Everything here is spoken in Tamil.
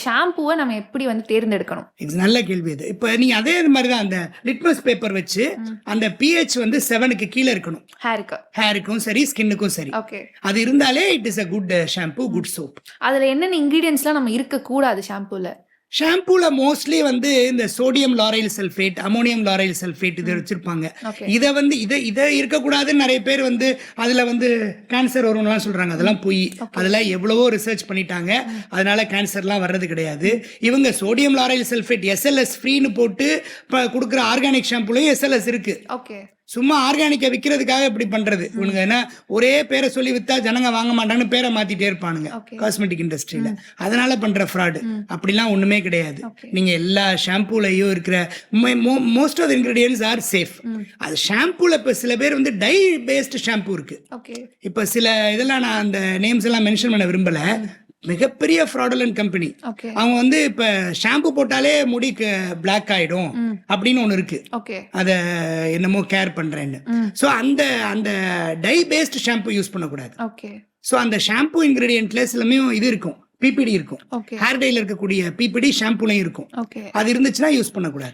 ஷாம்புவை நம்ம எப்படி வந்து தேர்ந்தெடுக்கணும்? இது நல்ல கேள்வி இது. இப்போ நீங்க அதே மாதிரி தான் அந்த லிட்மஸ் பேப்பர் வச்சு அந்த pH வந்து 7க்கு கீழே இருக்கணும். ஹேருக்கும் சரி ஸ்கின்னுக்கும் சரி. ஓகே. அது இருந்தாலே it is a good shampoo, good soap. அதுல என்னென்ன இன்கிரீடியன்ஸ்லாம் நம்ம இருக்க கூடாது ஷாம்புல? ஷாம்பூல மோஸ்ட்லி வந்து இந்த sodium lauryl sulphate, ammonium lauryl sulphate இது வச்சிருப்பாங்க. இதை வந்து இதை இருக்கக்கூடாதுன்னு நிறைய பேர் வந்து அதுல வந்து கேன்சர் வரும்லாம் சொல்றாங்க. அதெல்லாம் பொய். அதெல்லாம் எவ்வளவோ ரிசர்ச் பண்ணிட்டாங்க. அதனால கேன்சர்லாம் வர்றது கிடையாது. இவங்க சோடியம் லாரைல் சல்ஃபேட் SLS ஃப்ரீன்னு போட்டு கொடுக்குற ஆர்கானிக் ஷாம்புலையும் SLS இருக்கு. ஓகே. சும்மா ஆர்கானிக்கை விற்கிறதுக்காக இப்படி பண்றது இவனுங்க. ஏன்னா ஒரே பேரை சொல்லி வித்தா ஜனங்க வாங்க மாட்டாங்கன்னு பேரை மாத்திட்டே இருப்பானுங்க காஸ்மெட்டிக் இண்டஸ்ட்ரியில. அதனால பண்ற ஃப்ராடு. அப்படிலாம் ஒண்ணுமே கிடையாது. நீங்க எல்லா ஷாம்பூலையும் இருக்கிற most of ingredients are safe. அது ஷாம்பூல இப்ப சில பேர் வந்து டை பேஸ்ட் ஷாம்பூ இருக்கு. இப்ப சில இதெல்லாம் நான் அந்த நேம்ஸ் எல்லாம் மென்ஷன் பண்ண விரும்பல. மிகப்பெரிய ஃப்ராடுலன்ட் கம்பெனி. அவங்க வந்து இப்ப ஷாம்பு போட்டாலே முடிக்கு பிளாக் ஆயிடும் அப்படின்னு ஒண்ணு இருக்கு. அத என்னமோ கேர் பண்றேன்னு. சோ அந்த அந்த டை பேஸ்ட் ஷாம்பு யூஸ் பண்ணக்கூடாது. சோ அந்த ஷாம்பு இன்கிரீடியன்ட்ல சிலமே இது இருக்கும், PPD இருக்கும். ஹேர் டைல இருக்கக்கூடிய PPD ஷாம்புலையும் இருக்கும். அது இருந்துச்சுன்னா யூஸ் பண்ணக்கூடாது.